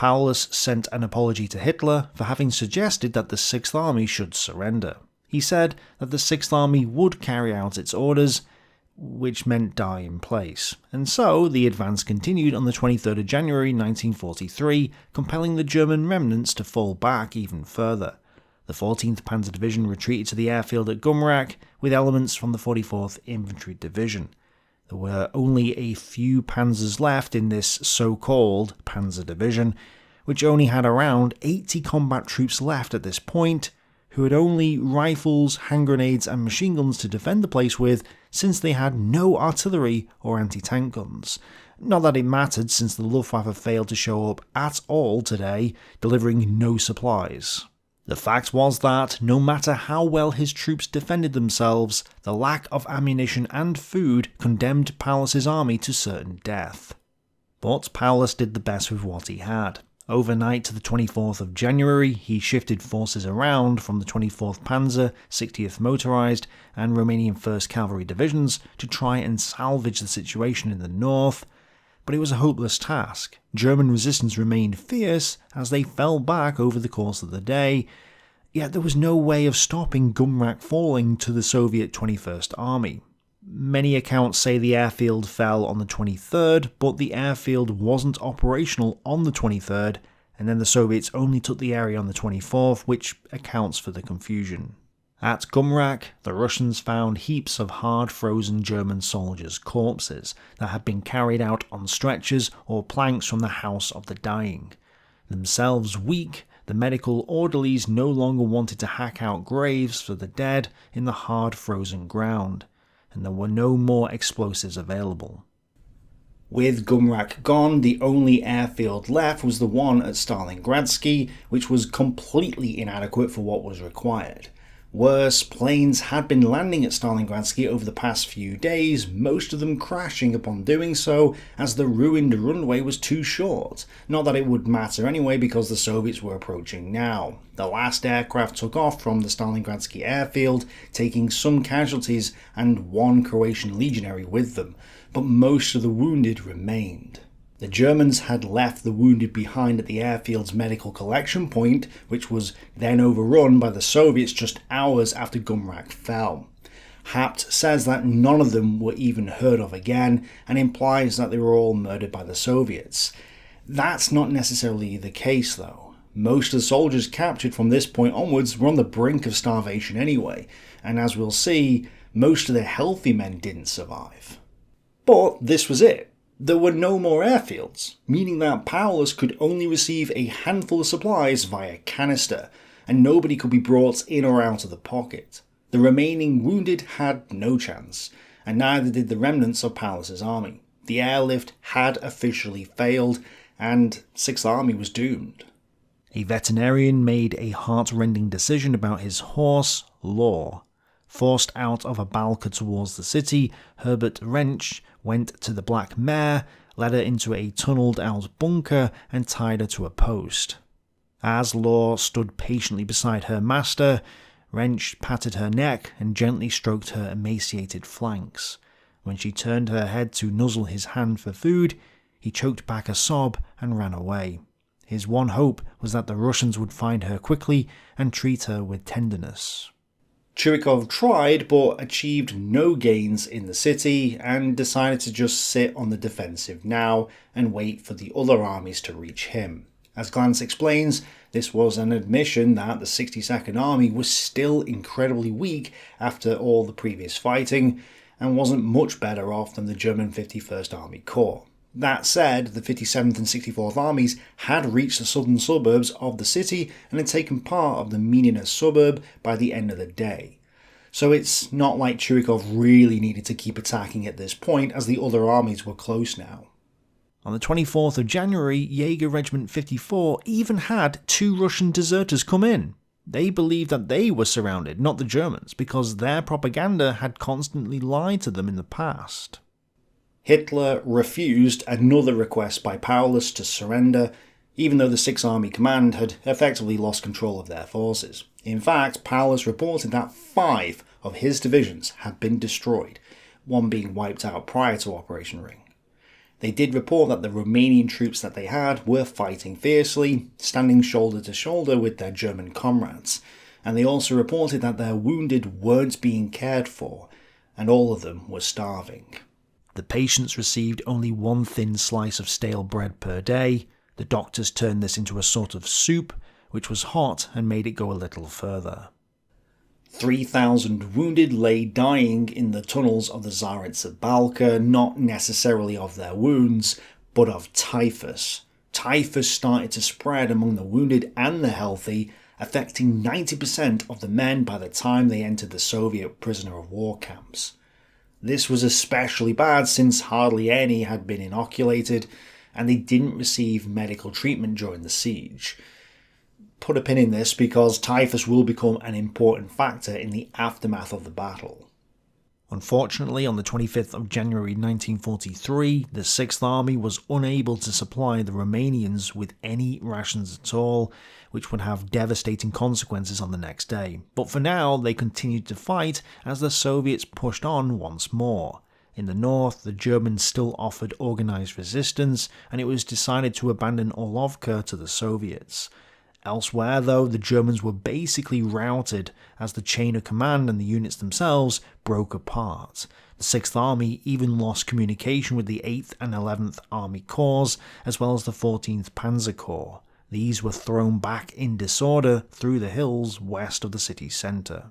Paulus sent an apology to Hitler for having suggested that the Sixth Army should surrender. He said that the Sixth Army would carry out its orders, which meant die in place. And so, the advance continued on the 23rd of January 1943, compelling the German remnants to fall back even further. The 14th Panzer Division retreated to the airfield at Gumrak, with elements from the 44th Infantry Division. There were only a few panzers left in this so-called Panzer Division, which only had around 80 combat troops left at this point, who had only rifles, hand grenades and machine guns to defend the place with, since they had no artillery or anti-tank guns. Not that it mattered, since the Luftwaffe failed to show up at all today, delivering no supplies. The fact was that, no matter how well his troops defended themselves, the lack of ammunition and food condemned Paulus's army to certain death. But Paulus did the best with what he had. Overnight to the 24th of January, he shifted forces around from the 24th Panzer, 60th Motorized, and Romanian 1st Cavalry Divisions to try and salvage the situation in the north, but it was a hopeless task. German resistance remained fierce as they fell back over the course of the day, yet there was no way of stopping Gumrak falling to the Soviet 21st Army. Many accounts say the airfield fell on the 23rd, but the airfield wasn't operational on the 23rd, and then the Soviets only took the area on the 24th, which accounts for the confusion. At Gumrak, the Russians found heaps of hard-frozen German soldiers' corpses that had been carried out on stretchers or planks from the House of the Dying. Themselves weak, the medical orderlies no longer wanted to hack out graves for the dead in the hard-frozen ground, and there were no more explosives available. With Gumrak gone, the only airfield left was the one at Stalingrad, which was completely inadequate for what was required. Worse, planes had been landing at Stalingrad over the past few days, most of them crashing upon doing so, as the ruined runway was too short. Not that it would matter anyway, because the Soviets were approaching now. The last aircraft took off from the Stalingrad airfield, taking some casualties and one Croatian legionary with them, but most of the wounded remained. The Germans had left the wounded behind at the airfield's medical collection point, which was then overrun by the Soviets just hours after Gumrak fell. Hapt says that none of them were even heard of again, and implies that they were all murdered by the Soviets. That's not necessarily the case though. Most of the soldiers captured from this point onwards were on the brink of starvation anyway, and as we'll see, most of the healthy men didn't survive. But this was it. There were no more airfields, meaning that Paulus could only receive a handful of supplies via canister, and nobody could be brought in or out of the pocket. The remaining wounded had no chance, and neither did the remnants of Paulus's army. The airlift had officially failed, and Sixth Army was doomed. A veterinarian made a heart-rending decision about his horse, Law. Forced out of a balka towards the city, Herbert Wrench went to the Black Mare, led her into a tunnelled-out bunker, and tied her to a post. As Law stood patiently beside her master, Wrench patted her neck and gently stroked her emaciated flanks. When she turned her head to nuzzle his hand for food, he choked back a sob and ran away. His one hope was that the Russians would find her quickly and treat her with tenderness. Chirikov tried, but achieved no gains in the city, and decided to just sit on the defensive now and wait for the other armies to reach him. As Glantz explains, this was an admission that the 62nd Army was still incredibly weak after all the previous fighting, and wasn't much better off than the German 51st Army Corps. That said, the 57th and 64th Armies had reached the southern suburbs of the city and had taken part of the Minina suburb by the end of the day. So it's not like Chirikov really needed to keep attacking at this point, as the other armies were close now. On the 24th of January, Jaeger Regiment 54 even had 2 Russian deserters come in. They believed that they were surrounded, not the Germans, because their propaganda had constantly lied to them in the past. Hitler refused another request by Paulus to surrender, even though the Sixth Army Command had effectively lost control of their forces. In fact, Paulus reported that 5 of his divisions had been destroyed, one being wiped out prior to Operation Ring. They did report that the Romanian troops that they had were fighting fiercely, standing shoulder to shoulder with their German comrades, and they also reported that their wounded weren't being cared for, and all of them were starving. The patients received only one thin slice of stale bread per day. The doctors turned this into a sort of soup, which was hot and made it go a little further. 3,000 wounded lay dying in the tunnels of the Tsaritsa Balka, not necessarily of their wounds, but of typhus. Typhus started to spread among the wounded and the healthy, affecting 90% of the men by the time they entered the Soviet prisoner of war camps. This was especially bad since hardly any had been inoculated, and they didn't receive medical treatment during the siege. Put a pin in this because typhus will become an important factor in the aftermath of the battle. Unfortunately, on the 25th of January 1943, the 6th Army was unable to supply the Romanians with any rations at all, which would have devastating consequences on the next day. But for now, they continued to fight as the Soviets pushed on once more. In the north, the Germans still offered organised resistance, and it was decided to abandon Orlovka to the Soviets. Elsewhere, though, the Germans were basically routed as the chain of command and the units themselves broke apart. The 6th Army even lost communication with the 8th and 11th Army Corps, as well as the 14th Panzer Corps. These were thrown back in disorder through the hills west of the city centre.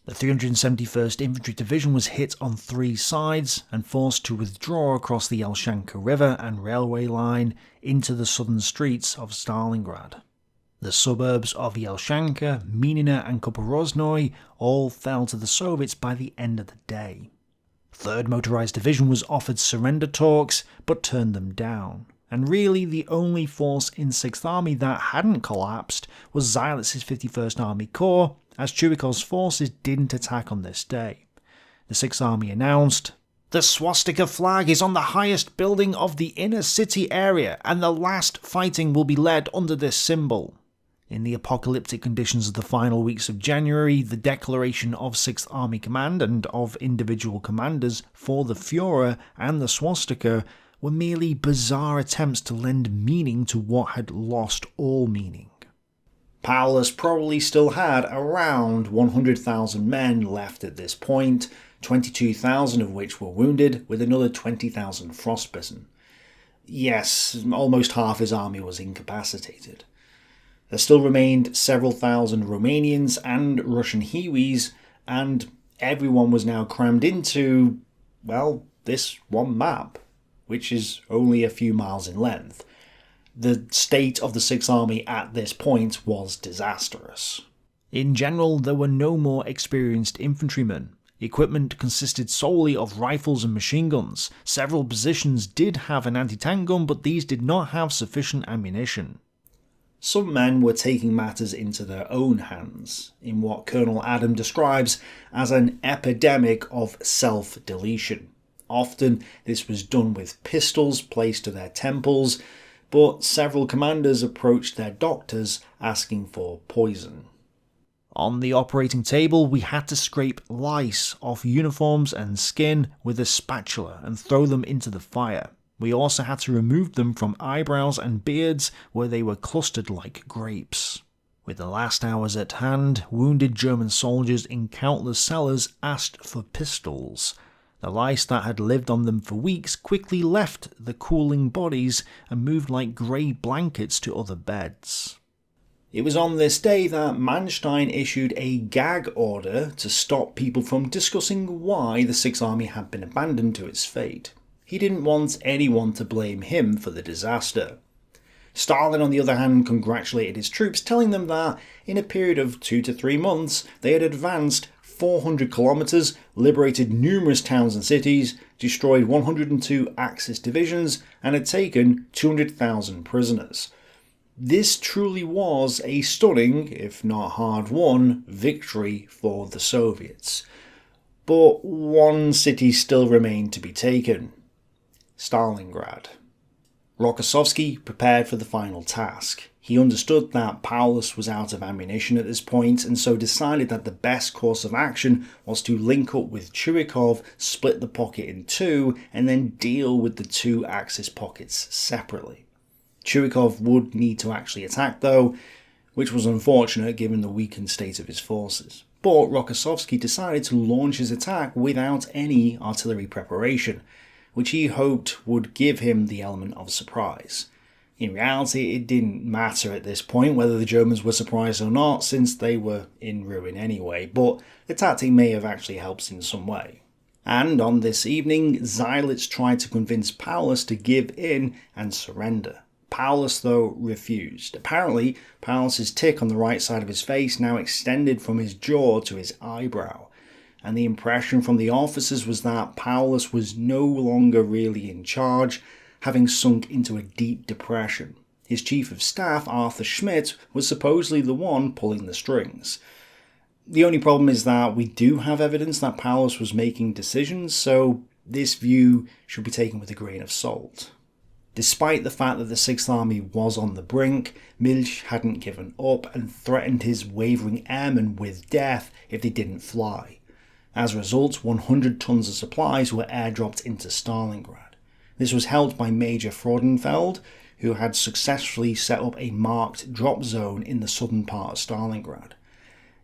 The 371st Infantry Division was hit on 3 sides and forced to withdraw across the Yelchanka River and railway line into the southern streets of Stalingrad. The suburbs of Yelchanka, Minina and Kuporozhnoye all fell to the Soviets by the end of the day. 3rd Motorized Division was offered surrender talks, but turned them down. And really the only force in 6th Army that hadn't collapsed was Zaylitz's 51st Army Corps, as Churykov's forces didn't attack on this day. The 6th Army announced, "The swastika flag is on the highest building of the inner city area, and the last fighting will be led under this symbol." In the apocalyptic conditions of the final weeks of January, the declaration of 6th Army Command and of individual commanders for the Führer and the swastika were merely bizarre attempts to lend meaning to what had lost all meaning. Paulus probably still had around 100,000 men left at this point, 22,000 of which were wounded, with another 20,000 frostbitten. Yes, almost half his army was incapacitated. There still remained several thousand Romanians and Russian Hiwis, and everyone was now crammed into, well, this one map, which is only a few miles in length. The state of the 6th Army at this point was disastrous. In general, there were no more experienced infantrymen. Equipment consisted solely of rifles and machine guns. Several positions did have an anti-tank gun, but these did not have sufficient ammunition. Some men were taking matters into their own hands, in what Colonel Adam describes as an epidemic of self-deletion. Often this was done with pistols placed to their temples, but several commanders approached their doctors asking for poison. On the operating table, we had to scrape lice off uniforms and skin with a spatula and throw them into the fire. We also had to remove them from eyebrows and beards where they were clustered like grapes. With the last hours at hand, wounded German soldiers in countless cellars asked for pistols. The lice that had lived on them for weeks quickly left the cooling bodies and moved like grey blankets to other beds. It was on this day that Manstein issued a gag order to stop people from discussing why the 6th Army had been abandoned to its fate. He didn't want anyone to blame him for the disaster. Stalin, on the other hand, congratulated his troops, telling them that in a period of 2 to 3 months they had advanced 400 kilometers, liberated numerous towns and cities, destroyed 102 Axis divisions, and had taken 200,000 prisoners. This truly was a stunning, if not hard-won, victory for the Soviets. But one city still remained to be taken: Stalingrad. Rokossovsky prepared for the final task. He understood that Paulus was out of ammunition at this point, and so decided that the best course of action was to link up with Chuikov, split the pocket in two, and then deal with the two Axis pockets separately. Chuikov would need to actually attack though, which was unfortunate given the weakened state of his forces. But Rokossovsky decided to launch his attack without any artillery preparation, which he hoped would give him the element of surprise. In reality, it didn't matter at this point whether the Germans were surprised or not, since they were in ruin anyway, but the tactic may have actually helped in some way. And on this evening, Seydlitz tried to convince Paulus to give in and surrender. Paulus, though, refused. Apparently, Paulus's tick on the right side of his face now extended from his jaw to his eyebrow, and the impression from the officers was that Paulus was no longer really in charge, having sunk into a deep depression. His chief of staff, Arthur Schmidt, was supposedly the one pulling the strings. The only problem is that we do have evidence that Paulus was making decisions, so this view should be taken with a grain of salt. Despite the fact that the Sixth Army was on the brink, Milch hadn't given up and threatened his wavering airmen with death if they didn't fly. As a result, 100 tons of supplies were airdropped into Stalingrad. This was helped by Major Freudenfeld, who had successfully set up a marked drop zone in the southern part of Stalingrad.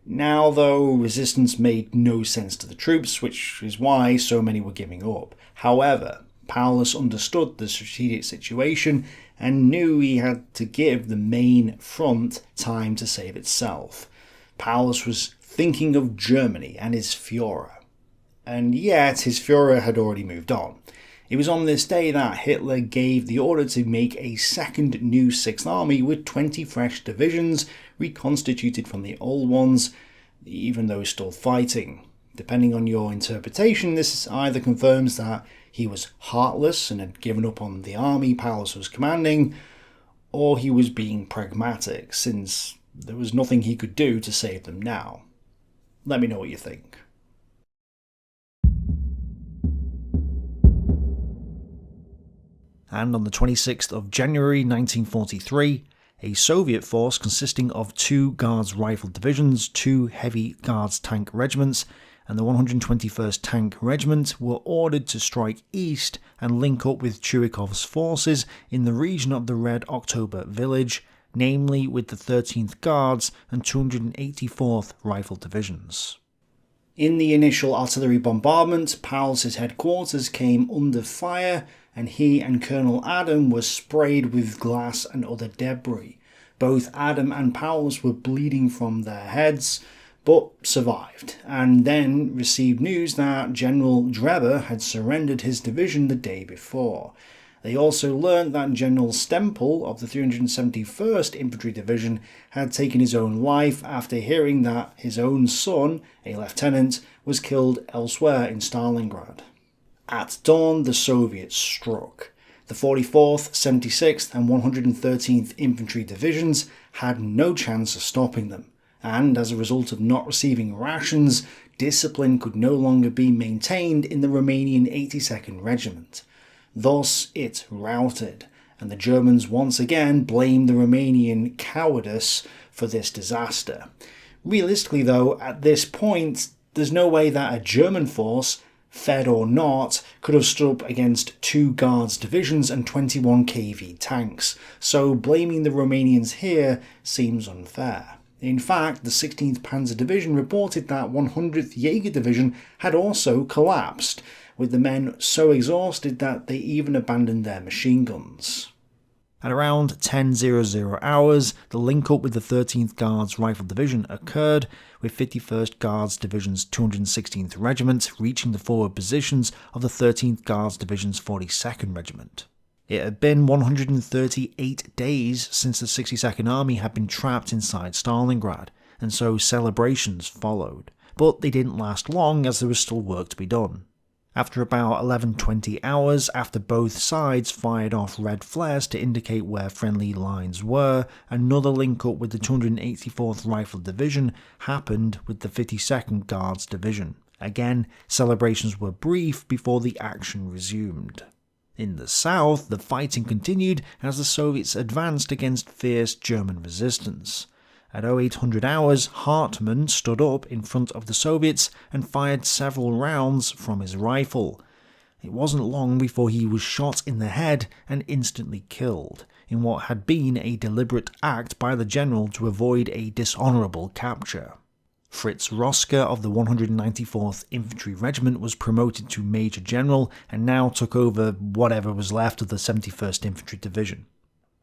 Now, though, resistance made no sense to the troops, which is why so many were giving up. However, Paulus understood the strategic situation and knew he had to give the main front time to save itself. Paulus was thinking of Germany and his Führer. And yet, his Führer had already moved on. It was on this day that Hitler gave the order to make a second new Sixth Army with 20 fresh divisions, reconstituted from the old ones, even though still fighting. Depending on your interpretation, this either confirms that he was heartless and had given up on the army Paulus was commanding, or he was being pragmatic, since there was nothing he could do to save them now. Let me know what you think. And on the 26th of January 1943, a Soviet force consisting of 2 Guards Rifle Divisions, 2 Heavy Guards Tank Regiments, and the 121st Tank Regiment were ordered to strike east and link up with Chuikov's forces in the region of the Red October village, namely with the 13th Guards and 284th Rifle Divisions. In the initial artillery bombardment, Paulus's headquarters came under fire, and he and Colonel Adam were sprayed with glass and other debris. Both Adam and Paulus were bleeding from their heads, but survived, and then received news that General Dreber had surrendered his division the day before. They also learned that General Stempel of the 371st Infantry Division had taken his own life after hearing that his own son, a lieutenant, was killed elsewhere in Stalingrad. At dawn, the Soviets struck. The 44th, 76th and 113th Infantry Divisions had no chance of stopping them, and as a result of not receiving rations, discipline could no longer be maintained in the Romanian 82nd Regiment. Thus, it routed, and the Germans once again blamed the Romanian cowardice for this disaster. Realistically though, at this point, there's no way that a German force, fed or not, could have stood up against 2 Guards divisions and 21 KV tanks, so blaming the Romanians here seems unfair. In fact, the 16th Panzer Division reported that 100th Jaeger Division had also collapsed, with the men so exhausted that they even abandoned their machine guns. At around 10:00 hours, the link-up with the 13th Guards Rifle Division occurred, with 51st Guards Division's 216th Regiment reaching the forward positions of the 13th Guards Division's 42nd Regiment. It had been 138 days since the 62nd Army had been trapped inside Stalingrad, and so celebrations followed. But they didn't last long, as there was still work to be done. After about 11:20 hours after both sides fired off red flares to indicate where friendly lines were, another link-up with the 284th Rifle Division happened with the 52nd Guards Division. Again, celebrations were brief before the action resumed. In the south, the fighting continued as the Soviets advanced against fierce German resistance. At 0800 hours, Hartmann stood up in front of the Soviets and fired several rounds from his rifle. It wasn't long before he was shot in the head and instantly killed, in what had been a deliberate act by the general to avoid a dishonourable capture. Fritz Rosker of the 194th Infantry Regiment was promoted to Major General and now took over whatever was left of the 71st Infantry Division.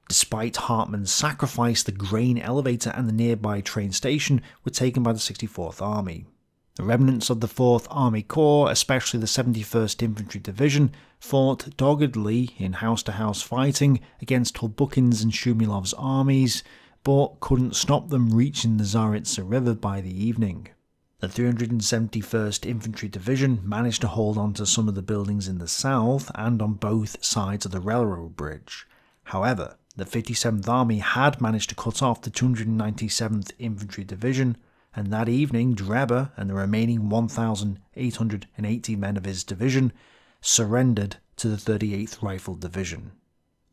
Despite Hartmann's sacrifice, the grain elevator and the nearby train station were taken by the 64th Army. The remnants of the 4th Army Corps, especially the 71st Infantry Division, fought doggedly in house-to-house fighting against Tolbukin's and Shumilov's armies, but couldn't stop them reaching the Tsaritsa River by the evening. The 371st Infantry Division managed to hold on to some of the buildings in the south and on both sides of the railroad bridge. However, the 57th Army had managed to cut off the 297th Infantry Division, and that evening Drebber and the remaining 1,880 men of his division surrendered to the 38th Rifle Division.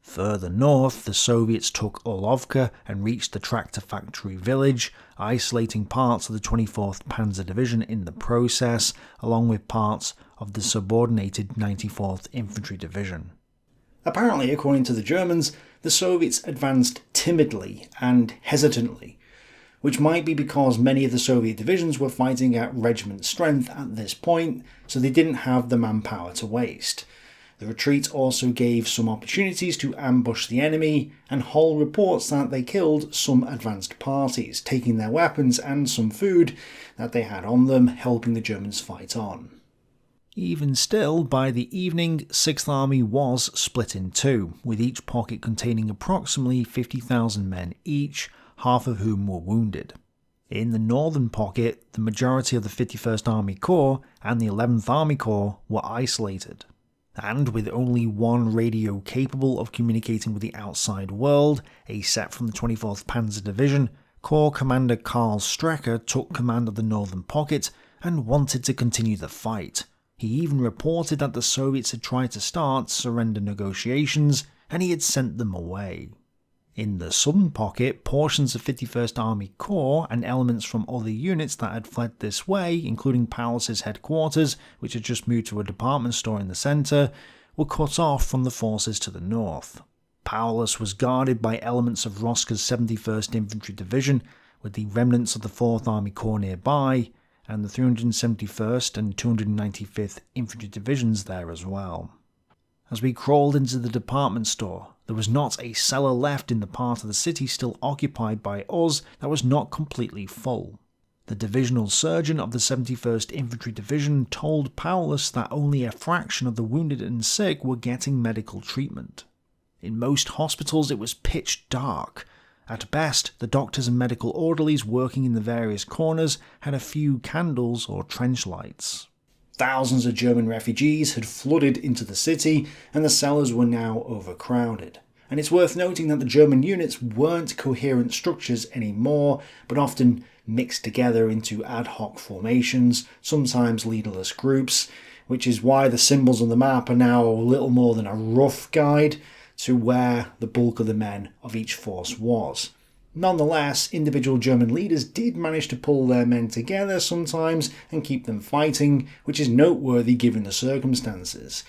Further north, the Soviets took Orlovka and reached the tractor factory village, isolating parts of the 24th Panzer Division in the process, along with parts of the subordinated 94th Infantry Division. Apparently, according to the Germans, the Soviets advanced timidly and hesitantly, which might be because many of the Soviet divisions were fighting at regiment strength at this point, so they didn't have the manpower to waste. The retreat also gave some opportunities to ambush the enemy, and Hull reports that they killed some advanced parties, taking their weapons and some food that they had on them, helping the Germans fight on. Even still, by the evening, 6th Army was split in two, with each pocket containing approximately 50,000 men each, half of whom were wounded. In the northern pocket, the majority of the 51st Army Corps and the 11th Army Corps were isolated. And with only one radio capable of communicating with the outside world, a set from the 24th Panzer Division, Corps Commander Karl Strecker took command of the northern pocket and wanted to continue the fight. He even reported that the Soviets had tried to start surrender negotiations, and he had sent them away. In the southern pocket, portions of 51st Army Corps and elements from other units that had fled this way, including Paulus's headquarters, which had just moved to a department store in the centre, were cut off from the forces to the north. Paulus was guarded by elements of Rosker's 71st Infantry Division, with the remnants of the 4th Army Corps nearby, and the 371st and 295th Infantry Divisions there as well. As we crawled into the department store, there was not a cellar left in the part of the city still occupied by us that was not completely full. The divisional surgeon of the 71st Infantry Division told Paulus that only a fraction of the wounded and sick were getting medical treatment. In most hospitals it was pitch dark. At best, the doctors and medical orderlies working in the various corners had a few candles or trench lights. Thousands of German refugees had flooded into the city, and the cellars were now overcrowded. And it's worth noting that the German units weren't coherent structures anymore, but often mixed together into ad hoc formations, sometimes leaderless groups, which is why the symbols on the map are now little more than a rough guide to where the bulk of the men of each force was. Nonetheless, individual German leaders did manage to pull their men together sometimes and keep them fighting, which is noteworthy given the circumstances.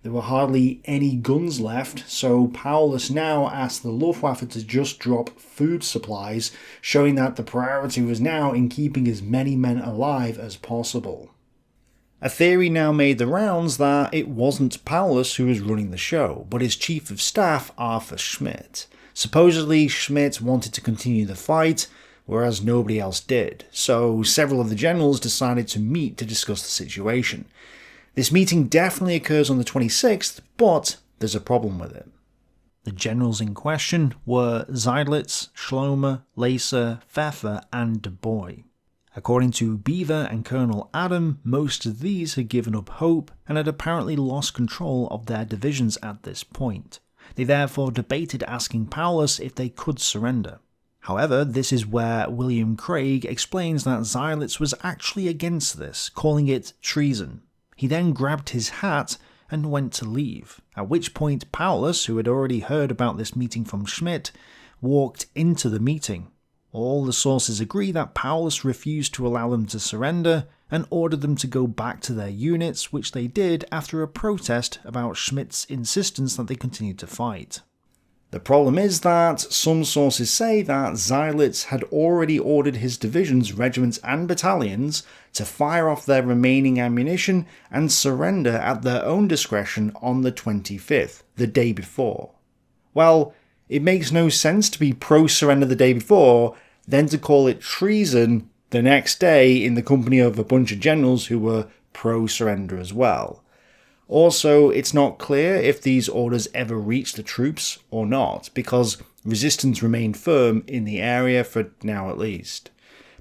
There were hardly any guns left, so Paulus now asked the Luftwaffe to just drop food supplies, showing that the priority was now in keeping as many men alive as possible. A theory now made the rounds that it wasn't Paulus who was running the show, but his chief of staff, Arthur Schmidt. Supposedly, Schmidt wanted to continue the fight, whereas nobody else did, so several of the generals decided to meet to discuss the situation. This meeting definitely occurs on the 26th, but there's a problem with it. The generals in question were Seydlitz, Schlomer, Laser, Pfeffer, and De Boy. According to Beaver and Colonel Adam, most of these had given up hope and had apparently lost control of their divisions at this point. They therefore debated asking Paulus if they could surrender. However, this is where William Craig explains that Seydlitz was actually against this, calling it treason. He then grabbed his hat and went to leave, at which point Paulus, who had already heard about this meeting from Schmidt, walked into the meeting. All the sources agree that Paulus refused to allow them to surrender and ordered them to go back to their units, which they did after a protest about Schmidt's insistence that they continued to fight. The problem is that some sources say that Seydlitz had already ordered his divisions, regiments and battalions to fire off their remaining ammunition and surrender at their own discretion on the 25th, the day before. Well, it makes no sense to be pro-surrender the day before, then to call it treason the next day in the company of a bunch of generals who were pro-surrender as well. Also, it's not clear if these orders ever reached the troops or not, because resistance remained firm in the area, for now at least.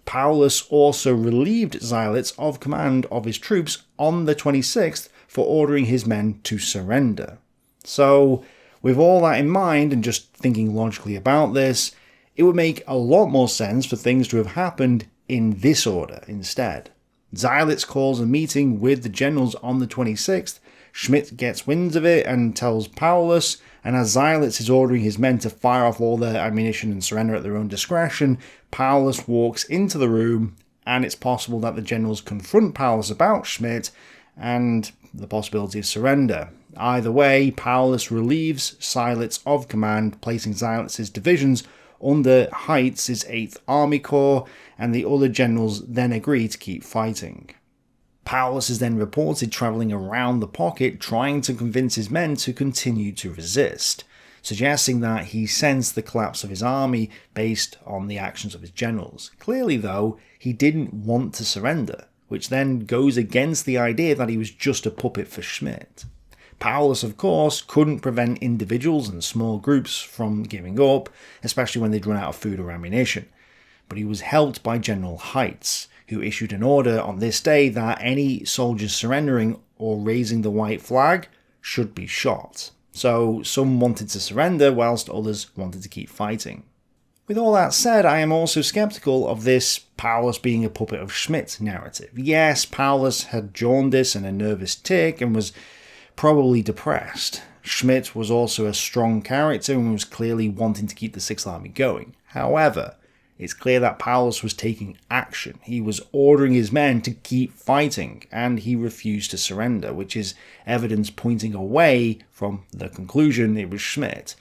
Paulus also relieved Seydlitz of command of his troops on the 26th for ordering his men to surrender. So, with all that in mind, and just thinking logically about this, it would make a lot more sense for things to have happened in this order instead. Seydlitz calls a meeting with the generals on the 26th, Schmidt gets wind of it and tells Paulus, and as Seydlitz is ordering his men to fire off all their ammunition and surrender at their own discretion, Paulus walks into the room, and it's possible that the generals confront Paulus about Schmidt and the possibility of surrender. Either way, Paulus relieves Seydlitz of command, placing Seydlitz's divisions under Heitz's 8th Army Corps, and the other generals then agree to keep fighting. Paulus is then reported travelling around the pocket trying to convince his men to continue to resist, suggesting that he sensed the collapse of his army based on the actions of his generals. Clearly though, he didn't want to surrender, which then goes against the idea that he was just a puppet for Schmidt. Paulus, of course, couldn't prevent individuals and small groups from giving up, especially when they'd run out of food or ammunition, but he was helped by General Heitz, who issued an order on this day that any soldiers surrendering or raising the white flag should be shot. So some wanted to surrender whilst others wanted to keep fighting. With all that said, I am also sceptical of this Paulus being a puppet of Schmidt narrative. Yes, Paulus had jaundice and a nervous tic and was probably depressed. Schmidt was also a strong character and was clearly wanting to keep the 6th Army going. However, it's clear that Paulus was taking action. He was ordering his men to keep fighting, and he refused to surrender, which is evidence pointing away from the conclusion it was Schmidt.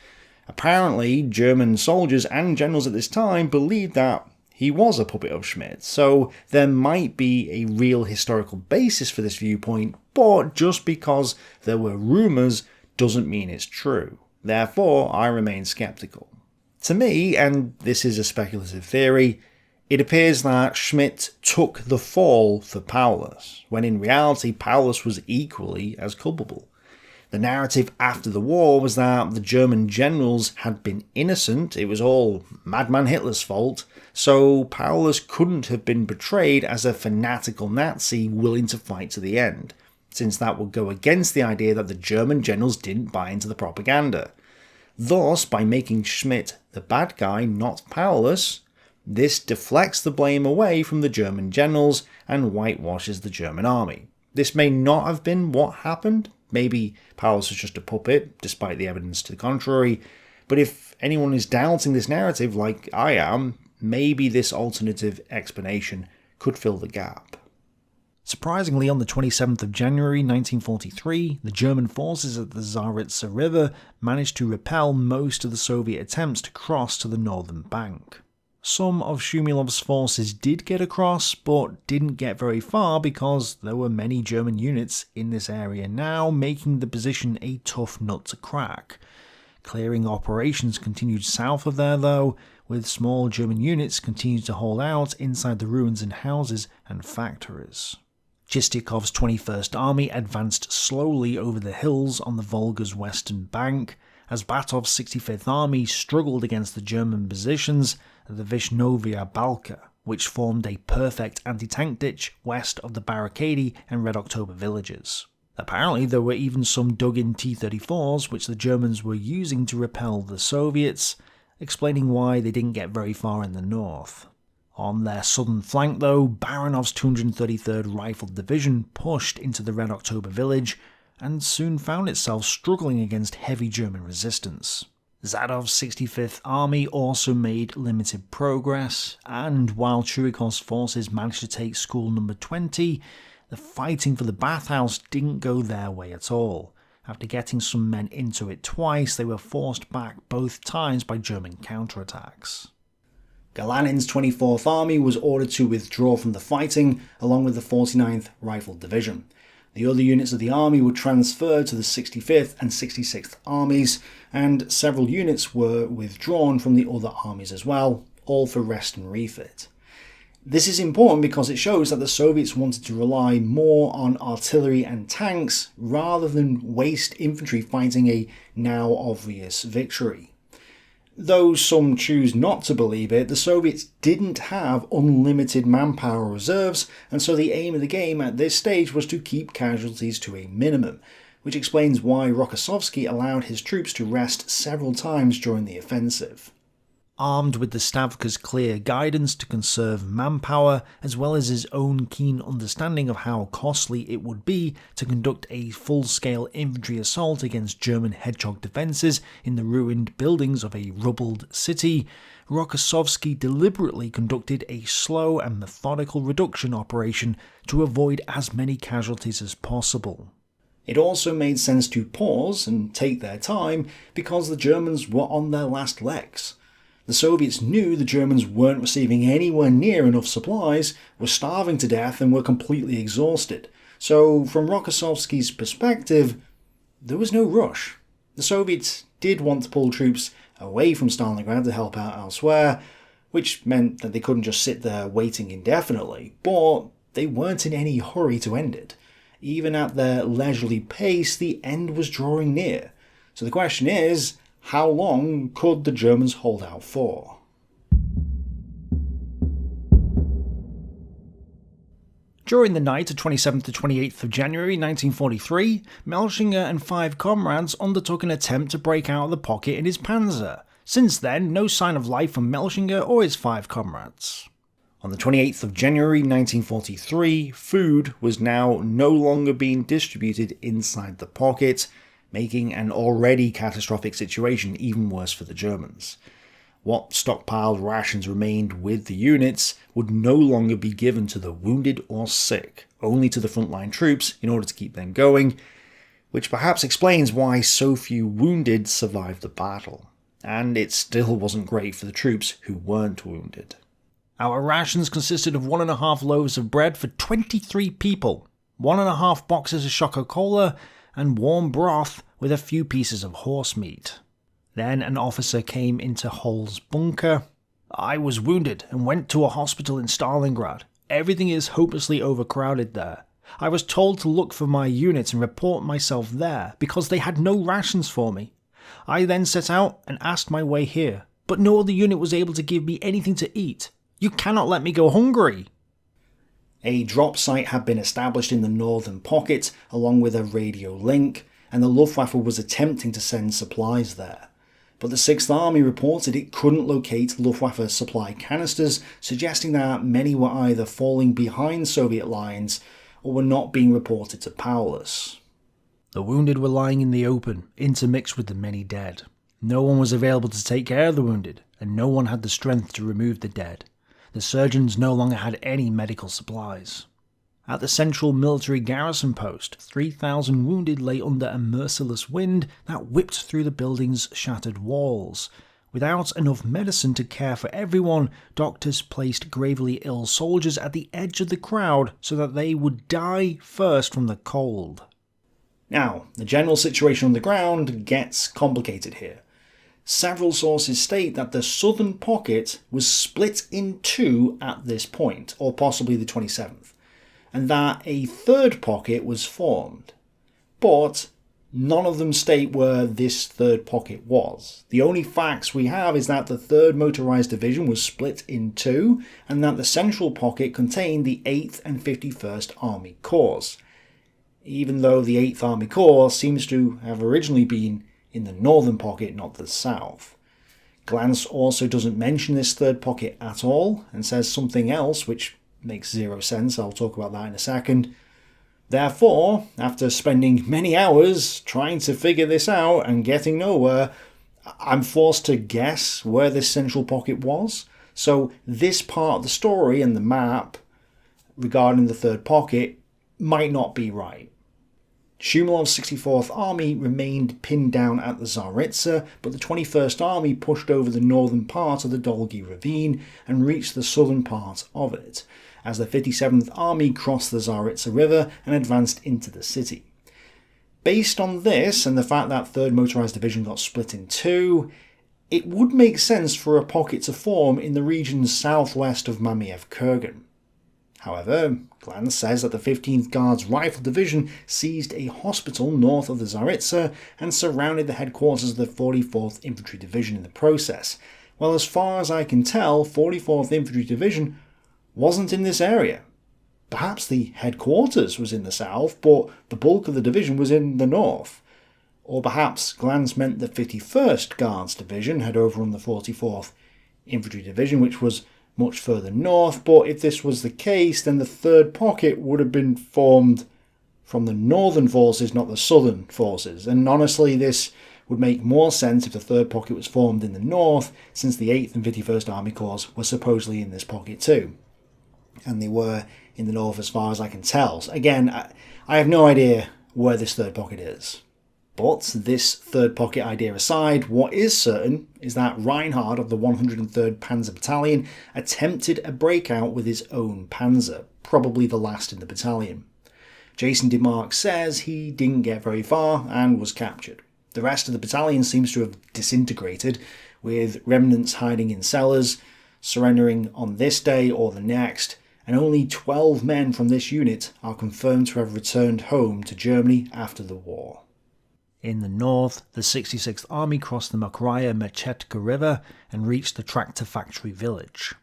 Apparently, German soldiers and generals at this time believed that he was a puppet of Schmidt, so there might be a real historical basis for this viewpoint, but just because there were rumours doesn't mean it's true. Therefore, I remain sceptical. To me, and this is a speculative theory, it appears that Schmidt took the fall for Paulus, when in reality Paulus was equally as culpable. The narrative after the war was that the German generals had been innocent, it was all Madman Hitler's fault, so Paulus couldn't have been portrayed as a fanatical Nazi willing to fight to the end, since that would go against the idea that the German generals didn't buy into the propaganda. Thus, by making Schmidt the bad guy, not Paulus, this deflects the blame away from the German generals and whitewashes the German army. This may not have been what happened. Maybe Paulus was just a puppet, despite the evidence to the contrary. But if anyone is doubting this narrative, like I am, maybe this alternative explanation could fill the gap. Surprisingly, on the 27th of January 1943, the German forces at the Zaritsa River managed to repel most of the Soviet attempts to cross to the northern bank. Some of Shumilov's forces did get across, but didn't get very far because there were many German units in this area now, making the position a tough nut to crack. Clearing operations continued south of there though, with small German units continuing to hold out inside the ruins and houses and factories. Chistiakov's 21st Army advanced slowly over the hills on the Volga's western bank, as Batov's 65th Army struggled against the German positions at the Vishnovaya Balka, which formed a perfect anti-tank ditch west of the Barricadi and Red October villages. Apparently there were even some dug-in T-34s which the Germans were using to repel the Soviets, explaining why they didn't get very far in the north. On their southern flank though, Baranov's 233rd Rifle Division pushed into the Red October village and soon found itself struggling against heavy German resistance. Zadov's 65th Army also made limited progress, and while Churikov's forces managed to take School Number 20, the fighting for the bathhouse didn't go their way at all. After getting some men into it twice, they were forced back both times by German counterattacks. Galanin's 24th Army was ordered to withdraw from the fighting, along with the 49th Rifle Division. The other units of the army were transferred to the 65th and 66th Armies, and several units were withdrawn from the other armies as well, all for rest and refit. This is important because it shows that the Soviets wanted to rely more on artillery and tanks rather than waste infantry fighting a now obvious victory. Though some choose not to believe it, the Soviets didn't have unlimited manpower reserves, and so the aim of the game at this stage was to keep casualties to a minimum, which explains why Rokossovsky allowed his troops to rest several times during the offensive. Armed with the Stavka's clear guidance to conserve manpower, as well as his own keen understanding of how costly it would be to conduct a full-scale infantry assault against German hedgehog defences in the ruined buildings of a rubbled city, Rokossovsky deliberately conducted a slow and methodical reduction operation to avoid as many casualties as possible. It also made sense to pause and take their time because the Germans were on their last legs. The Soviets knew the Germans weren't receiving anywhere near enough supplies, were starving to death and were completely exhausted. So from Rokossovsky's perspective, there was no rush. The Soviets did want to pull troops away from Stalingrad to help out elsewhere, which meant that they couldn't just sit there waiting indefinitely, but they weren't in any hurry to end it. Even at their leisurely pace, the end was drawing near. So the question is, how long could the Germans hold out for? During the night of 27th to 28th of January 1943, Melchinger and 5 comrades undertook an attempt to break out of the pocket in his panzer. Since then, no sign of life from Melchinger or his 5 comrades. On the 28th of January 1943, food was now no longer being distributed inside the pocket, making an already catastrophic situation even worse for the Germans. What stockpiled rations remained with the units would no longer be given to the wounded or sick, only to the frontline troops in order to keep them going, which perhaps explains why so few wounded survived the battle. And it still wasn't great for the troops who weren't wounded. Our rations consisted of 1.5 loaves of bread for 23 people, 1.5 boxes of Coca-Cola, and warm broth with a few pieces of horse meat. Then an officer came into Hull's bunker. I was wounded and went to a hospital in Stalingrad. Everything is hopelessly overcrowded there. I was told to look for my unit and report myself there because they had no rations for me. I then set out and asked my way here, but no other unit was able to give me anything to eat. You cannot let me go hungry. A drop site had been established in the northern pocket, along with a radio link, and the Luftwaffe was attempting to send supplies there. But the 6th Army reported it couldn't locate Luftwaffe supply canisters, suggesting that many were either falling behind Soviet lines or were not being reported to powerless. The wounded were lying in the open, intermixed with the many dead. No one was available to take care of the wounded, and no one had the strength to remove the dead. The surgeons no longer had any medical supplies. At the central military garrison post, 3,000 wounded lay under a merciless wind that whipped through the building's shattered walls. Without enough medicine to care for everyone, doctors placed gravely ill soldiers at the edge of the crowd so that they would die first from the cold. Now, the general situation on the ground gets complicated here. Several sources state that the southern pocket was split in two at this point, or possibly the 27th, and that a third pocket was formed. But none of them state where this third pocket was. The only facts we have is that the 3rd Motorised Division was split in two, and that the central pocket contained the 8th and 51st Army Corps, even though the 8th Army Corps seems to have originally been in the northern pocket, not the south. Glantz also doesn't mention this third pocket at all, and says something else which makes zero sense. I'll talk about that in a second. Therefore, after spending many hours trying to figure this out and getting nowhere, I'm forced to guess where this central pocket was. So this part of the story and the map regarding the third pocket might not be right. Shumalov's 64th Army remained pinned down at the Tsaritsa, but the 21st Army pushed over the northern part of the Dolgi Ravine and reached the southern part of it, as the 57th Army crossed the Tsaritsa River and advanced into the city. Based on this, and the fact that 3rd Motorised Division got split in two, it would make sense for a pocket to form in the regions southwest of Mamiev Kurgan. However, Glantz says that the 15th Guards Rifle Division seized a hospital north of the Tsaritsa and surrounded the headquarters of the 44th Infantry Division in the process. Well, as far as I can tell, 44th Infantry Division wasn't in this area. Perhaps the headquarters was in the south, but the bulk of the division was in the north. Or perhaps Glantz meant the 51st Guards Division had overrun the 44th Infantry Division, which was much further north, but if this was the case, then the third pocket would have been formed from the northern forces, not the southern forces. And honestly, this would make more sense if the third pocket was formed in the north, since the 8th and 51st Army Corps were supposedly in this pocket too. And they were in the north as far as I can tell. So again, I have no idea where this third pocket is. But this third pocket idea aside, what is certain is that Reinhard of the 103rd Panzer Battalion attempted a breakout with his own panzer, probably the last in the battalion. Jason DeMark says he didn't get very far and was captured. The rest of the battalion seems to have disintegrated, with remnants hiding in cellars, surrendering on this day or the next, and only 12 men from this unit are confirmed to have returned home to Germany after the war. In the north, the 66th Army crossed the Mokraya Mechetka River and reached the tractor factory village.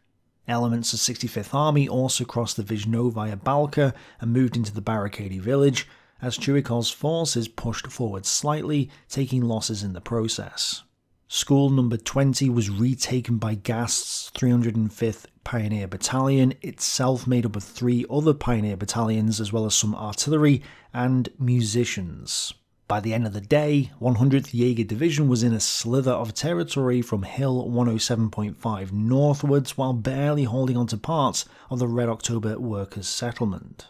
Elements of 65th Army also crossed the Vizhnovaya Balka and moved into the Barricade village, as Chuikov's forces pushed forward slightly, taking losses in the process. School number 20 was retaken by Gast's 305th Pioneer Battalion, itself made up of 3 other Pioneer battalions as well as some artillery and musicians. By the end of the day, 100th Jaeger Division was in a slither of territory from Hill 107.5 northwards while barely holding on to parts of the Red October workers' settlement.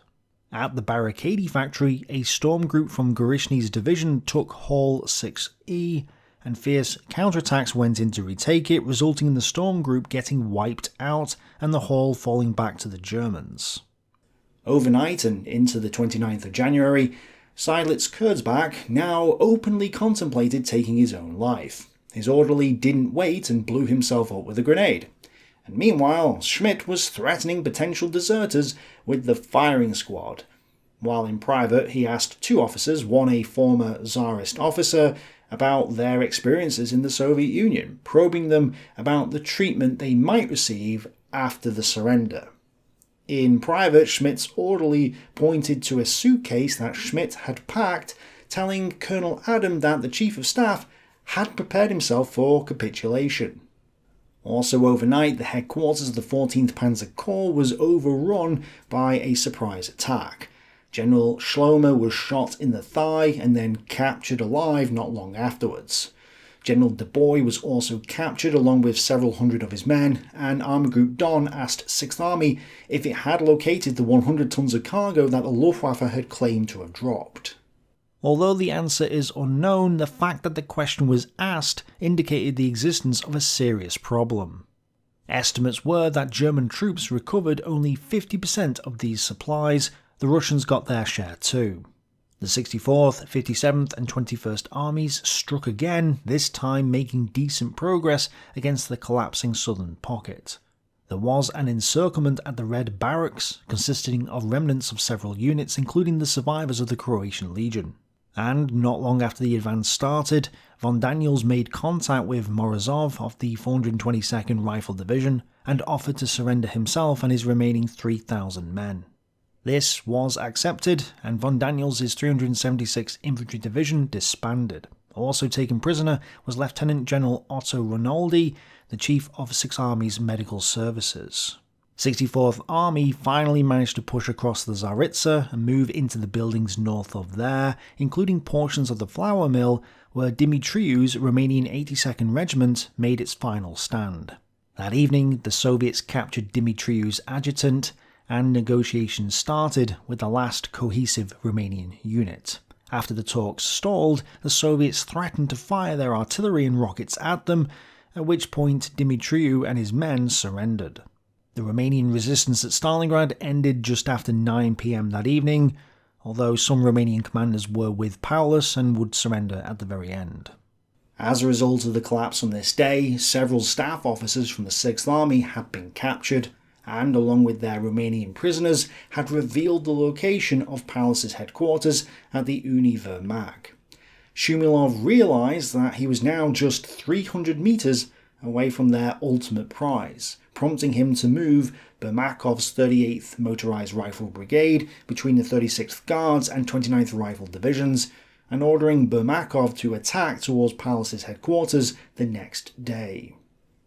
At the Barricade factory, a storm group from Gorishny's division took Hall 6E, and fierce counterattacks went in to retake it, resulting in the storm group getting wiped out and the hall falling back to the Germans. Overnight and into the 29th of January, Seydlitz Kurzbach now openly contemplated taking his own life. His orderly didn't wait and blew himself up with a grenade. And meanwhile, Schmidt was threatening potential deserters with the firing squad. While in private, he asked 2 officers, one a former Tsarist officer, about their experiences in the Soviet Union, probing them about the treatment they might receive after the surrender. In private, Schmidt's orderly pointed to a suitcase that Schmidt had packed, telling Colonel Adam that the Chief of Staff had prepared himself for capitulation. Also overnight, the headquarters of the 14th Panzer Corps was overrun by a surprise attack. General Schlomer was shot in the thigh and then captured alive not long afterwards. General De Boy was also captured along with several hundred of his men, and Army Group Don asked 6th Army if it had located the 100 tons of cargo that the Luftwaffe had claimed to have dropped. Although the answer is unknown, the fact that the question was asked indicated the existence of a serious problem. Estimates were that German troops recovered only 50% of these supplies. The Russians got their share too. The 64th, 57th and 21st Armies struck again, this time making decent progress against the collapsing southern pocket. There was an encirclement at the Red Barracks, consisting of remnants of several units, including the survivors of the Croatian Legion. And not long after the advance started, von Daniels made contact with Morozov of the 422nd Rifle Division and offered to surrender himself and his remaining 3,000 men. This was accepted, and von Daniels' 376th Infantry Division disbanded. Also taken prisoner was Lieutenant General Otto Rinaldi, the Chief of 6th Army's Medical Services. 64th Army finally managed to push across the Zaritsa and move into the buildings north of there, including portions of the flour mill where Dimitriu's Romanian 82nd Regiment made its final stand. That evening, the Soviets captured Dimitriu's adjutant, and negotiations started with the last cohesive Romanian unit. After the talks stalled, the Soviets threatened to fire their artillery and rockets at them, at which point Dimitriu and his men surrendered. The Romanian resistance at Stalingrad ended just after 9 PM that evening, although some Romanian commanders were with Paulus and would surrender at the very end. As a result of the collapse on this day, several staff officers from the 6th Army had been captured, and along with their Romanian prisoners, had revealed the location of Paulus's headquarters at the Univermag. Shumilov realised that he was now just 300 metres away from their ultimate prize, prompting him to move Bermakov's 38th Motorised Rifle Brigade between the 36th Guards and 29th Rifle Divisions, and ordering Bermakov to attack towards Paulus's headquarters the next day.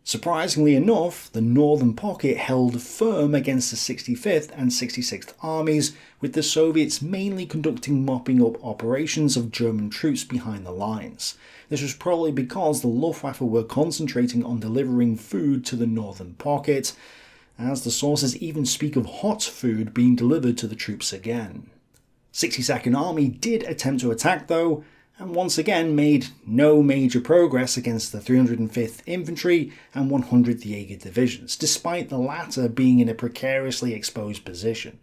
Surprisingly enough, the northern pocket held firm against the 65th and 66th Armies, with the Soviets mainly conducting mopping up operations of German troops behind the lines. This was probably because the Luftwaffe were concentrating on delivering food to the northern pocket, as the sources even speak of hot food being delivered to the troops again. 62nd Army did attempt to attack though, and once again made no major progress against the 305th Infantry and 100th Jaeger Divisions, despite the latter being in a precariously exposed position.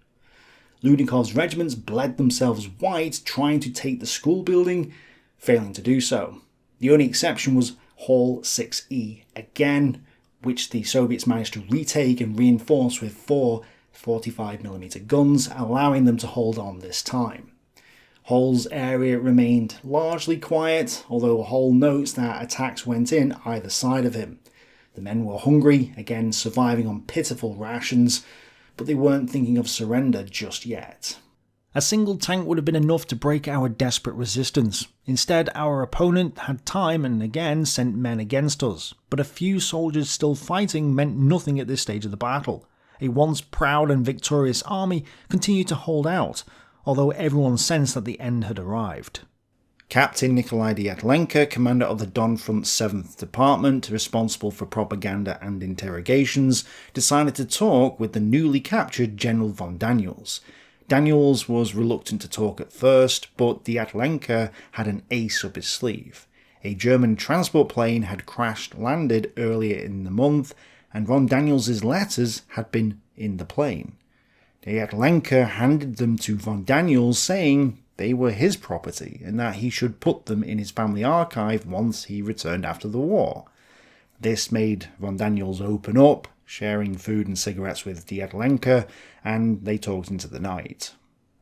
Ludnikov's regiments bled themselves white trying to take the school building, failing to do so. The only exception was Hall 6E again, which the Soviets managed to retake and reinforce with 4 45mm guns, allowing them to hold on this time. Hull's area remained largely quiet, although Hull notes that attacks went in either side of him. The men were hungry, again surviving on pitiful rations, but they weren't thinking of surrender just yet. A single tank would have been enough to break our desperate resistance. Instead, our opponent had time and again sent men against us, but a few soldiers still fighting meant nothing at this stage of the battle. A once proud and victorious army continued to hold out, although everyone sensed that the end had arrived. Captain Nikolai Dyatlenko, commander of the Don Front's 7th Department, responsible for propaganda and interrogations, decided to talk with the newly captured General von Daniels. Daniels was reluctant to talk at first, but Dyatlenko had an ace up his sleeve. A German transport plane had crash-landed earlier in the month, and von Daniels' letters had been in the plane. Dyatlenko handed them to von Daniels, saying they were his property and that he should put them in his family archive once he returned after the war. This made von Daniels open up, sharing food and cigarettes with Dyatlenko, and they talked into the night.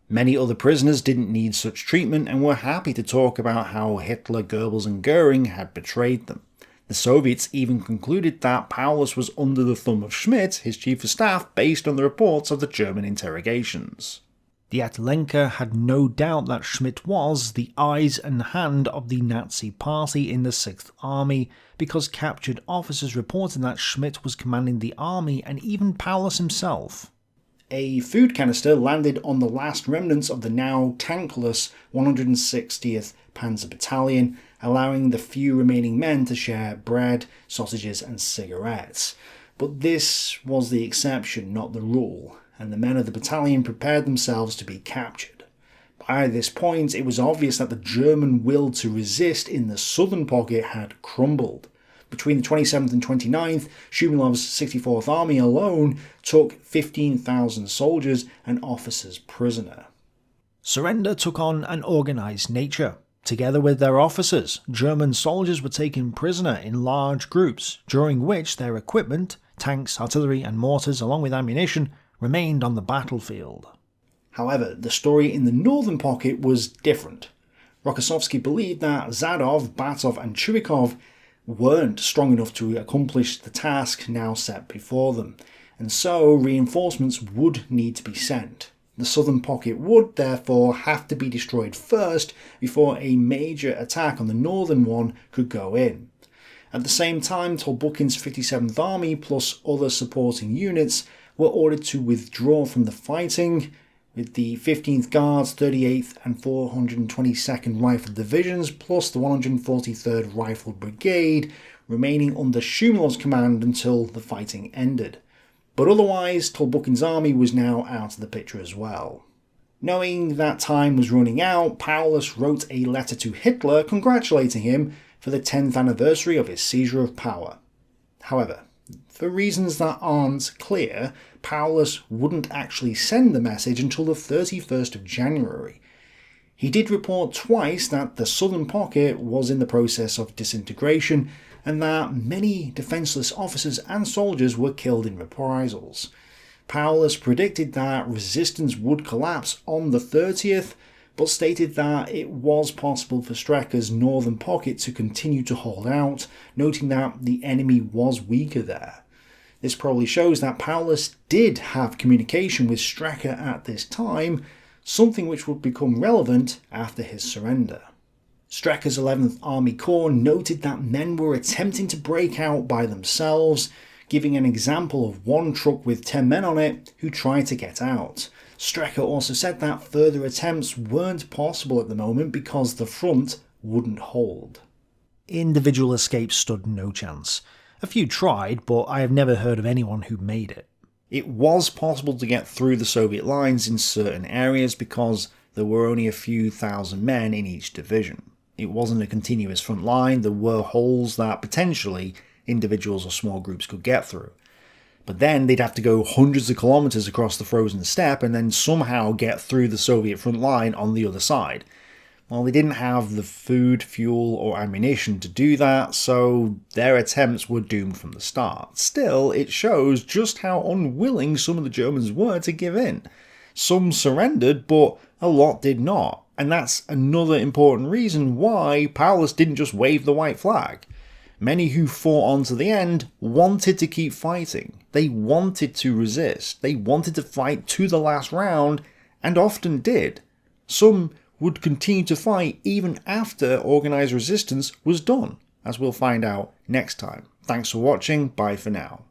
Many other prisoners didn't need such treatment and were happy to talk about how Hitler, Goebbels and Goering had betrayed them. The Soviets even concluded that Paulus was under the thumb of Schmidt, his chief of staff, based on the reports of the German interrogations. Dyatlenko had no doubt that Schmidt was the eyes and hand of the Nazi party in the 6th Army, because captured officers reported that Schmidt was commanding the army and even Paulus himself. A food canister landed on the last remnants of the now tankless 160th Panzer Battalion, allowing the few remaining men to share bread, sausages and cigarettes. But this was the exception, not the rule, and the men of the battalion prepared themselves to be captured. By this point, it was obvious that the German will to resist in the southern pocket had crumbled. Between the 27th and 29th, Shumilov's 64th Army alone took 15,000 soldiers and officers prisoner. Surrender took on an organised nature. Together with their officers, German soldiers were taken prisoner in large groups, during which their equipment, tanks, artillery and mortars along with ammunition, remained on the battlefield. However, the story in the northern pocket was different. Rokossovsky believed that Zadov, Batov and Churikov weren't strong enough to accomplish the task now set before them, and so reinforcements would need to be sent. The southern pocket would therefore have to be destroyed first before a major attack on the northern one could go in. At the same time, Tolbukin's 57th Army plus other supporting units were ordered to withdraw from the fighting, with the 15th Guards, 38th and 422nd Rifled Divisions, plus the 143rd Rifled Brigade, remaining under Shumlov's command until the fighting ended. But otherwise, Tolbukin's army was now out of the picture as well. Knowing that time was running out, Paulus wrote a letter to Hitler congratulating him for the 10th anniversary of his seizure of power. However, for reasons that aren't clear, Paulus wouldn't actually send the message until the 31st of January. He did report twice that the southern pocket was in the process of disintegration and that many defenceless officers and soldiers were killed in reprisals. Paulus predicted that resistance would collapse on the 30th, but stated that it was possible for Strecker's northern pocket to continue to hold out, noting that the enemy was weaker there. This probably shows that Paulus did have communication with Strecker at this time, something which would become relevant after his surrender. Strecker's 11th Army Corps noted that men were attempting to break out by themselves, giving an example of one truck with 10 men on it who tried to get out. Strecker also said that further attempts weren't possible at the moment because the front wouldn't hold. Individual escapes stood no chance. A few tried, but I have never heard of anyone who made it. It was possible to get through the Soviet lines in certain areas because there were only a few thousand men in each division. It wasn't a continuous front line, there were holes that potentially individuals or small groups could get through. But then they'd have to go hundreds of kilometers across the frozen steppe and then somehow get through the Soviet front line on the other side. Well, they didn't have the food, fuel or ammunition to do that, so their attempts were doomed from the start. Still, it shows just how unwilling some of the Germans were to give in. Some surrendered, but a lot did not. And that's another important reason why Paulus didn't just wave the white flag. Many who fought on to the end wanted to keep fighting. They wanted to resist. They wanted to fight to the last round, and often did. Some would continue to fight even after organised resistance was done, as we'll find out next time. Thanks for watching, bye for now.